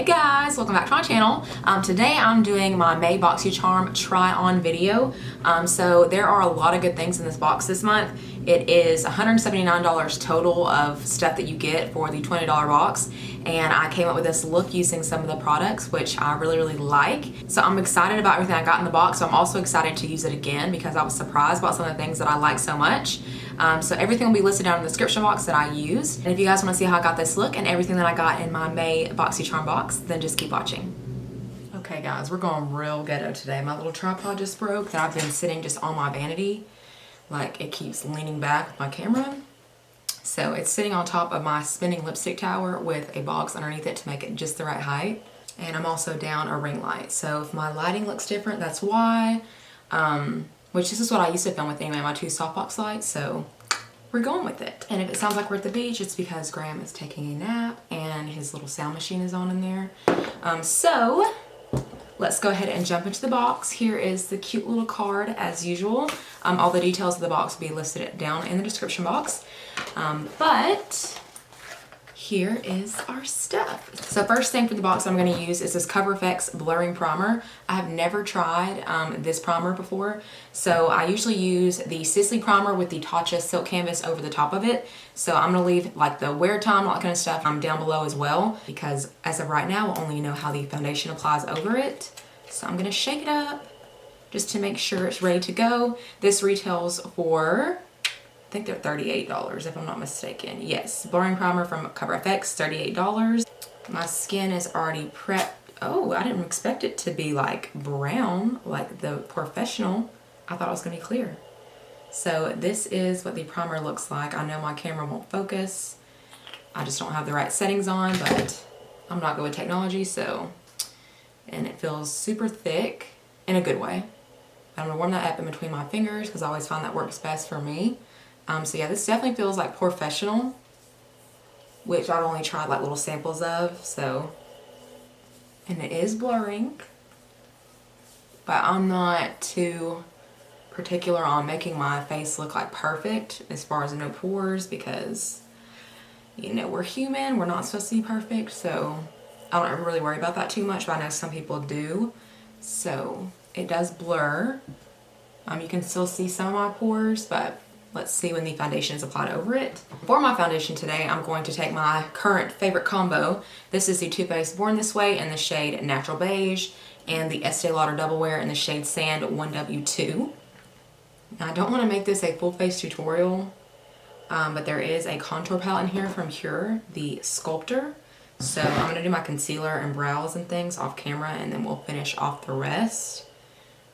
Hey guys, welcome back to my channel. Today I'm doing my May Boxycharm Try On video. So there are a lot of good things in this box this month. It is $179 total of stuff that you get for the $20 box. And I came up with this look using some of the products, which I really like. So I'm excited about everything I got in the box. So I'm also excited to use it again because I was surprised about some of the things that I like so much. So everything will be listed down in the description box that I used. And if you guys want to see how I got this look and everything that I got in my May Boxycharm box, then just keep watching. Okay guys, we're going real ghetto today. My little tripod just broke that I've been sitting just on my vanity. Like it keeps leaning back with my camera. So it's sitting on top of my spinning lipstick tower with a box underneath it to make it just the right height. And I'm also down a ring light. So if my lighting looks different, that's why. Which this is what I used to film with anyway, my two softbox lights, so we're going with it. And if it sounds like we're at the beach, it's because Graham is taking a nap and his little sound machine is on in there. So let's go ahead and jump into the box. Here is the cute little card as usual. All the details of the box will be listed down in the description box. But here is our stuff. So first thing for the box I'm going to use is this Cover FX Blurring Primer. I have never tried this primer before. So I usually use the Sisley primer with the Tarte Silk Canvas over the top of it. So I'm going to leave like the wear time, all that kind of stuff down below as well. Because as of right now, we'll only know how the foundation applies over it. So I'm going to shake it up just to make sure it's ready to go. This retails for, I think they're $38 if I'm not mistaken. Yes, blurring primer from Cover FX, $38. My skin is already prepped. Oh, I didn't expect it to be like brown, like the professional. I thought it was gonna be clear. So this is what the primer looks like. I know my camera won't focus. I just don't have the right settings on, but I'm not good with technology, so. And it feels super thick in a good way. I'm gonna warm that up in between my fingers because I always find that works best for me. So yeah, this definitely feels like professional, which I've only tried like little samples of, so. And it is blurring, but I'm not too particular on making my face look like perfect as far as no pores because, you know, we're human, we're not supposed to be perfect, so I don't really worry about that too much, but I know some people do. So it does blur. You can still see some of my pores, but let's see when the foundation is applied over it. For my foundation today, I'm going to take my current favorite combo. This is the Too Faced Born This Way in the shade Natural Beige and the Estee Lauder Double Wear in the shade Sand 1W2. Now, I don't want to make this a full face tutorial, but there is a contour palette in here from Pur, the Sculptor. So I'm going to do my concealer and brows and things off camera, and then we'll finish off the rest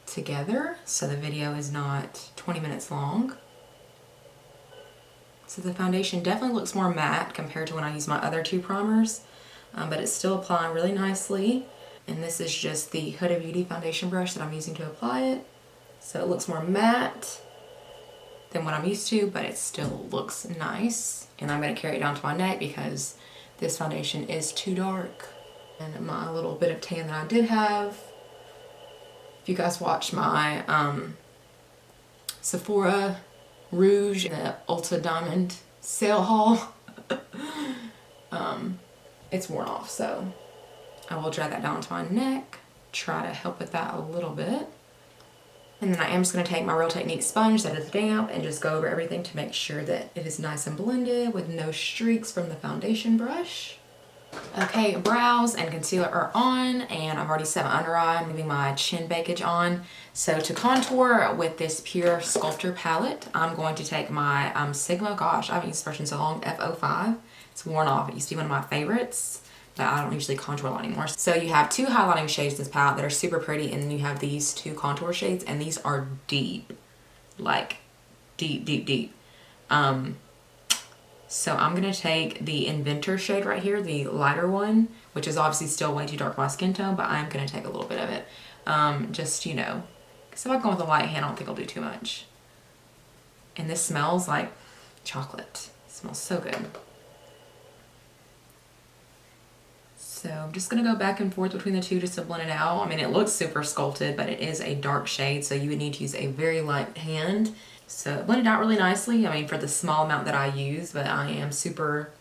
together so the video is not 20 minutes long. So the foundation definitely looks more matte compared to when I use my other two primers, but it's still applying really nicely. And this is just the Huda Beauty foundation brush that I'm using to apply it. So it looks more matte than what I'm used to, but it still looks nice. And I'm going to carry it down to my neck because this foundation is too dark. And my little bit of tan that I did have, if you guys watched my Sephora Rouge in the Ulta Diamond sale haul, it's worn off, so I will drag that down to my neck, try to help with that a little bit. And then I am just going to take my Real Technique sponge that is damp and just go over everything to make sure that it is nice and blended with no streaks from the foundation brush. Okay, brows and concealer are on, and I've already set my under eye. I'm leaving my chin bakage on. So to contour with this Pur Sculptor palette, I'm going to take my Sigma, gosh, I haven't used this brush in so long, F05. It's worn off. It used to be one of my favorites, but I don't usually contour a lot anymore. So you have two highlighting shades in this palette that are super pretty, and then you have these two contour shades, and these are deep, like deep. So I'm going to take the Inventor shade right here, the lighter one, which is obviously still way too dark for my skin tone, but I'm going to take a little bit of it. Just, you know, because if I go with a light hand, I don't think I'll do too much. And this smells like chocolate. It smells so good. So I'm just going to go back and forth between the two just to blend it out. I mean, it looks super sculpted, but it is a dark shade, so you would need to use a very light hand. So it blended out really nicely, I mean, for the small amount that I use, but I am super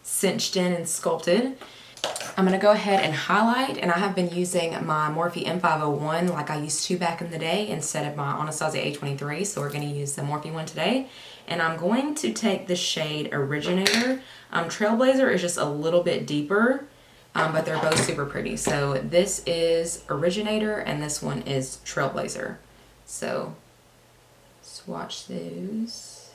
cinched in and sculpted. I'm going to go ahead and highlight, and I have been using my Morphe M501 like I used to back in the day instead of my Anastasia A23, so we're going to use the Morphe one today. And I'm going to take the shade Originator. Trailblazer is just a little bit deeper, but they're both super pretty. So this is Originator and this one is Trailblazer. So swatch those.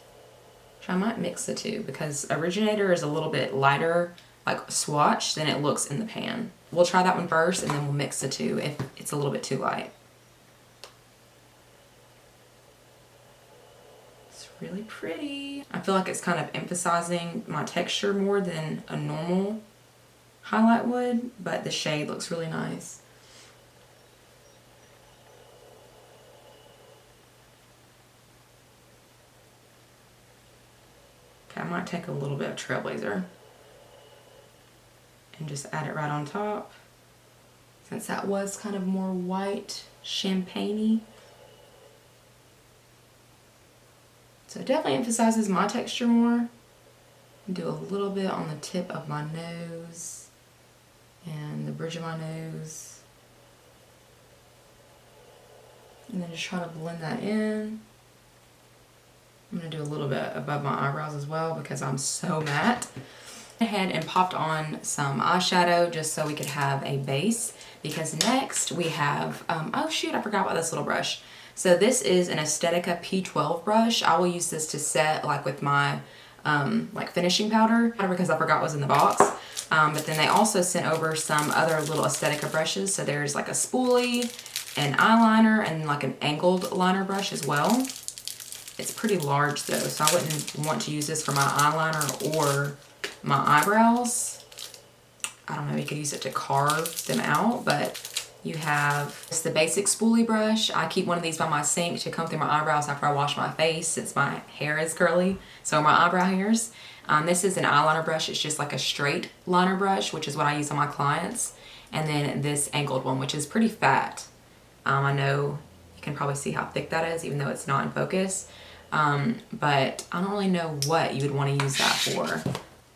I might mix the two because Originator is a little bit lighter, like swatch, than it looks in the pan. We'll try that one first and then we'll mix the two if it's a little bit too light. It's really pretty. I feel like it's kind of emphasizing my texture more than a normal highlight would, but the shade looks really nice. Okay, I might take a little bit of Trailblazer and just add it right on top, since that was kind of more white, champagne-y. So it definitely emphasizes my texture more. Do a little bit on the tip of my nose and the bridge of my nose. And then just try to blend that in. I'm going to do a little bit above my eyebrows as well because I'm so matte. Ahead and popped on some eyeshadow just so we could have a base, because next we have oh shoot, I forgot about this little brush. So this is an Estetica P12 brush. I will use this to set like with my like finishing powder because I forgot what was in the box. But then they also sent over some other little Estetica brushes. So there's like a spoolie, an eyeliner, and like an angled liner brush as well. It's pretty large though, so I wouldn't want to use this for my eyeliner or my eyebrows. I don't know, you could use it to carve them out, but you have it's the basic spoolie brush. I keep one of these by my sink to comb through my eyebrows after I wash my face, since my hair is curly, so my eyebrow hairs. This is an eyeliner brush. It's just like a straight liner brush, which is what I use on my clients. And then this angled one, which is pretty fat. I know you can probably see how thick that is, even though it's not in focus. But I don't really know what you would want to use that for.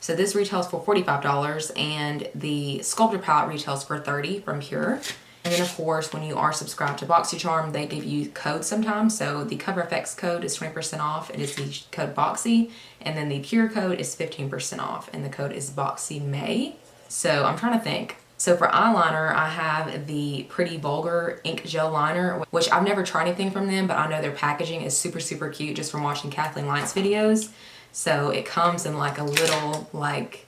So this retails for $45 and the Sculptor palette retails for $30 from Pur. And then of course, when you are subscribed to Boxycharm, they give you codes sometimes. So the Cover FX code is 20% off. It is the code Boxy. And then the Pur code is 15% off. And the code is Boxy May. So I'm trying to think. So for eyeliner, I have the Pretty Vulgar ink gel liner, which I've never tried anything from them, but I know their packaging is super, super cute just from watching Kathleen Light's videos. So it comes in like a little like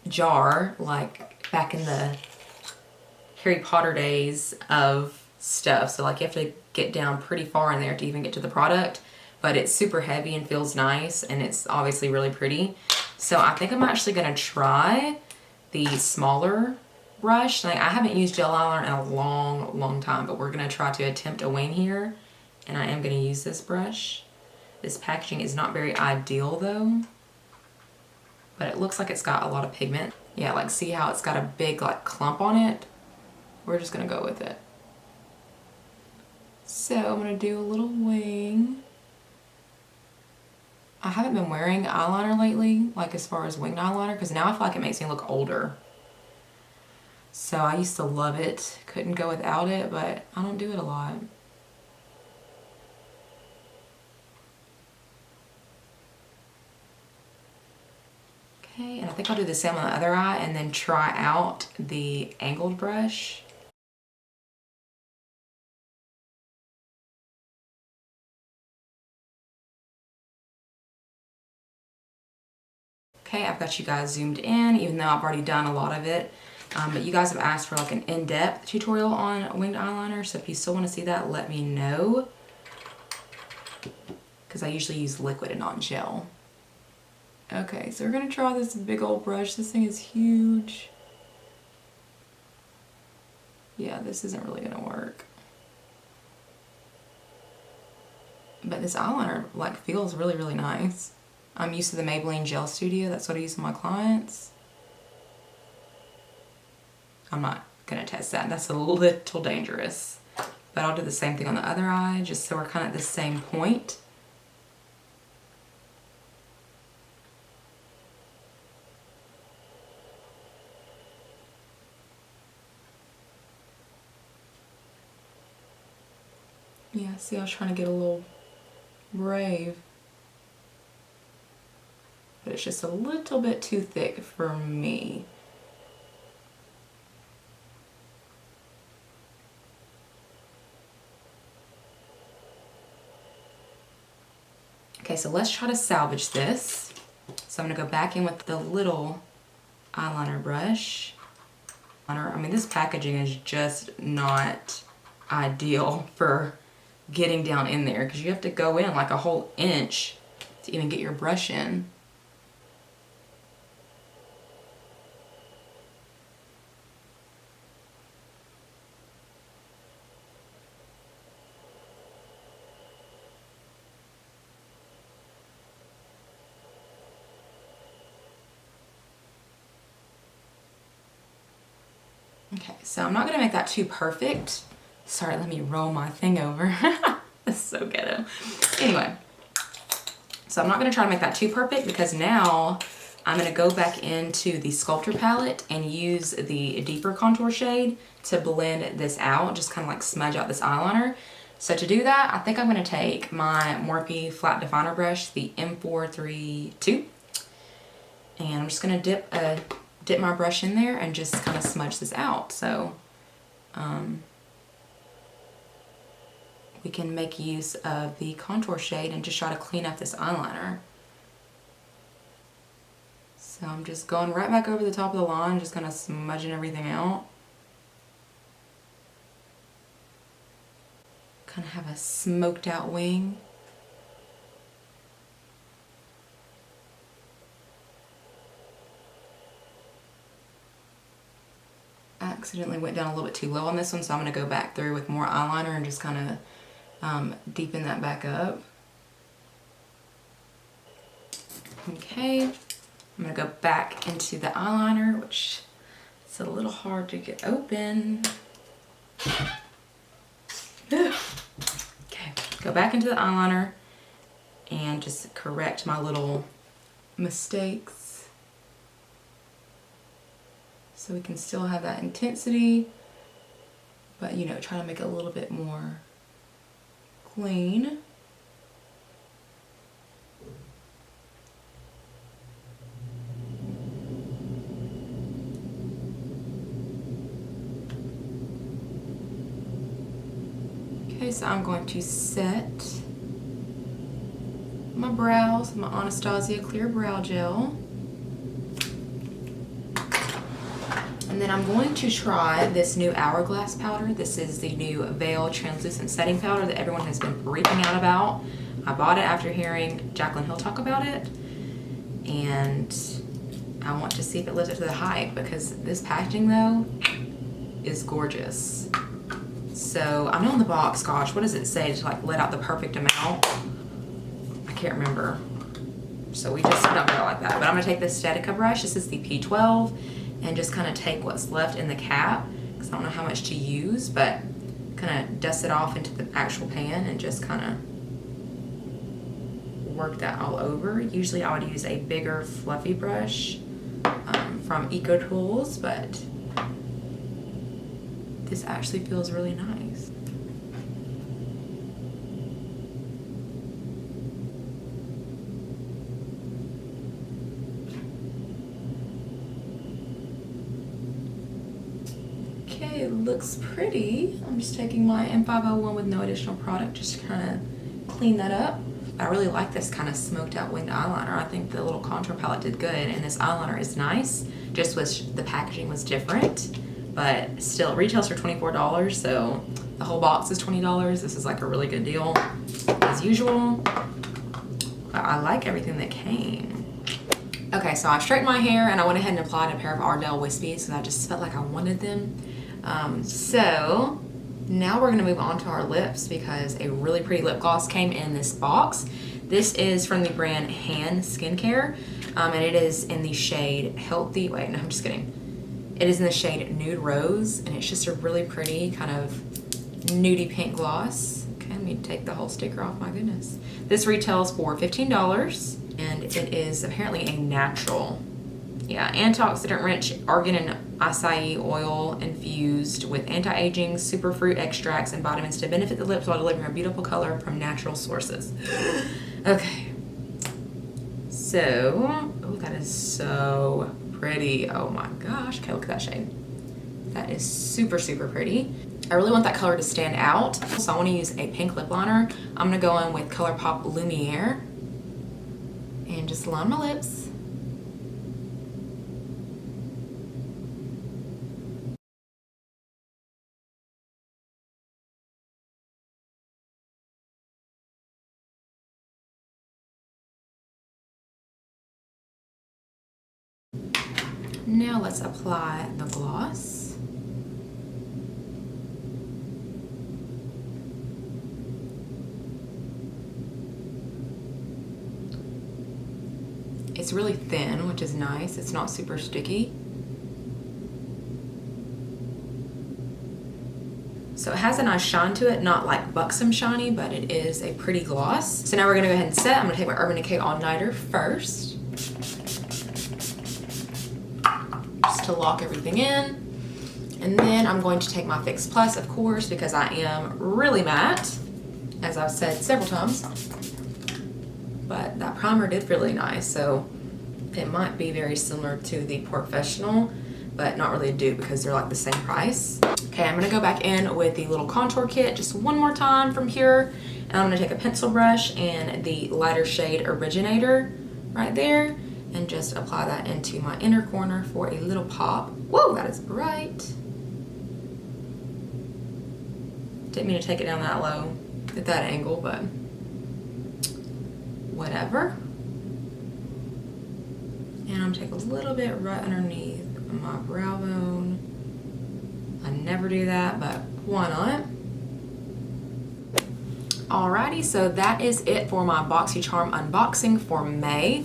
jar, like back in the Harry Potter days of stuff. So like you have to get down pretty far in there to even get to the product, but it's super heavy and feels nice, and it's obviously really pretty. So I think I'm actually gonna try the smaller brush. Like, I haven't used gel eyeliner in a long, long time, but we're gonna try to attempt a wing here, and I am gonna use this brush. This packaging is not very ideal though, but it looks like it's got a lot of pigment. Yeah, like see how it's got a big like clump on it? We're just gonna go with it. So I'm gonna do a little wing. I haven't been wearing eyeliner lately, like as far as winged eyeliner, because now I feel like it makes me look older. So I used to love it, couldn't go without it, but I don't do it a lot. Okay, and I think I'll do the same on the other eye and then try out the angled brush. Okay, I've got you guys zoomed in, even though I've already done a lot of it. But you guys have asked for like an in-depth tutorial on winged eyeliner, so if you still want to see that, let me know. Because I usually use liquid and not gel. Okay, so we're going to try this big old brush. This thing is huge. Yeah, this isn't really going to work. But this eyeliner like feels really, really nice. I'm used to the Maybelline Gel Studio. That's what I use on my clients. I'm not going to test that. That's a little dangerous. But I'll do the same thing on the other eye, just so we're kind of at the same point. Yeah, see, I was trying to get a little brave. But it's just a little bit too thick for me. Okay, so let's try to salvage this. So I'm gonna go back in with the little eyeliner brush. I mean, this packaging is just not ideal for getting down in there because you have to go in like a whole inch to even get your brush in. Okay, so I'm not gonna make that too perfect. Sorry, let me roll my thing over. That's so ghetto. Anyway, so I'm not gonna try to make that too perfect because now I'm gonna go back into the Sculptor palette and use the deeper contour shade to blend this out, just kind of like smudge out this eyeliner. So to do that, I think I'm gonna take my Morphe flat definer brush, the M432, and I'm just gonna dip my brush in there and just kind of smudge this out. So we can make use of the contour shade and just try to clean up this eyeliner. So I'm just going right back over the top of the line, just kind of smudging everything out. Kind of have a smoked out wing. I accidentally went down a little bit too low on this one, so I'm going to go back through with more eyeliner and just kind of deepen that back up. Okay, I'm going to go back into the eyeliner, which is a little hard to get open. Okay, go back into the eyeliner and just correct my little mistakes so we can still have that intensity, but you know, try to make it a little bit more clean. Okay, so I'm going to set my brows with my Anastasia Clear Brow Gel. And then I'm going to try this new Hourglass powder. This is the new Veil Translucent Setting Powder that everyone has been freaking out about. I bought it after hearing Jaclyn Hill talk about it. And I want to see if it lives up to the hype because this packaging though is gorgeous. So I know in the box, gosh, what does it say to like let out the perfect amount? I can't remember. So we just don't go like that. But I'm gonna take this Statica brush. This is the P12. And just kind of take what's left in the cap because I don't know how much to use, but kind of dust it off into the actual pan and just kind of work that all over. Usually I would use a bigger fluffy brush from Eco Tools, but this actually feels really nice. Okay, it looks pretty. I'm just taking my M501 with no additional product just to kind of clean that up. I really like this kind of smoked out winged eyeliner. I think the little contour palette did good, and this eyeliner is nice. Just wish the packaging was different, but still it retails for $24, so the whole box is $20. This is like a really good deal as usual. But I like everything that came. Okay, so I straightened my hair and I went ahead and applied a pair of Ardell Wispies because I just felt like I wanted them. So now we're gonna move on to our lips because a really pretty lip gloss came in this box. This is from the brand Han Skincare, and it is in the shade Healthy, wait, no, I'm just kidding. It is in the shade Nude Rose, and it's just a really pretty kind of nudie pink gloss. Okay, let me take the whole sticker off, my goodness. This retails for $15, and it is apparently a natural Yeah, antioxidant-rich argan and acai oil infused with anti-aging superfruit extracts and vitamins to benefit the lips while delivering a beautiful color from natural sources. Okay. So, oh, that is so pretty. Oh my gosh. Okay, look at that shade. That is super, super pretty. I really want that color to stand out, so I want to use a pink lip liner. I'm going to go in with ColourPop Lumiere and just line my lips. Now let's apply the gloss. It's really thin, which is nice. It's not super sticky. So it has a nice shine to it, not like buxom shiny, but it is a pretty gloss. So now we're gonna go ahead and set. I'm gonna take my Urban Decay All Nighter first, just to lock everything in. And then I'm going to take my Fix Plus, of course, because I am really matte, as I've said several times. But that primer did really nice, so it might be very similar to the Professional, but not really a dupe because they're like the same price. Okay, I'm gonna go back in with the little contour kit just one more time from Pur, and I'm gonna take a pencil brush and the lighter shade Originator right there, and just apply that into my inner corner for a little pop. Whoa, that is bright. Didn't mean to take it down that low at that angle, but whatever. And I'm gonna take a little bit right underneath my brow bone. I never do that, but why not? Alrighty, so that is it for my Boxycharm unboxing for May.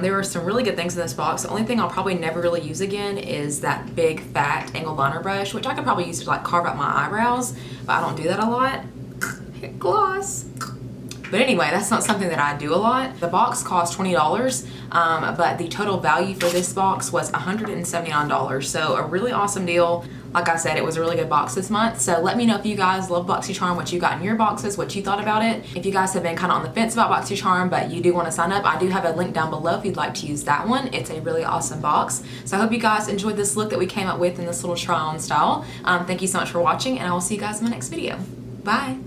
There were some really good things in this box. The only thing I'll probably never really use again is that big fat angled liner brush, which I could probably use to like carve out my eyebrows, but I don't do that a lot. Hit gloss. But anyway, that's not something that I do a lot. The box cost $20, but the total value for this box was $179. So a really awesome deal. Like I said, it was a really good box this month. So let me know if you guys love Boxycharm, what you got in your boxes, what you thought about it. If you guys have been kind of on the fence about Boxycharm, but you do want to sign up, I do have a link down below if you'd like to use that one. It's a really awesome box. So I hope you guys enjoyed this look that we came up with in this little try-on style. Thank you so much for watching, and I will see you guys in my next video. Bye.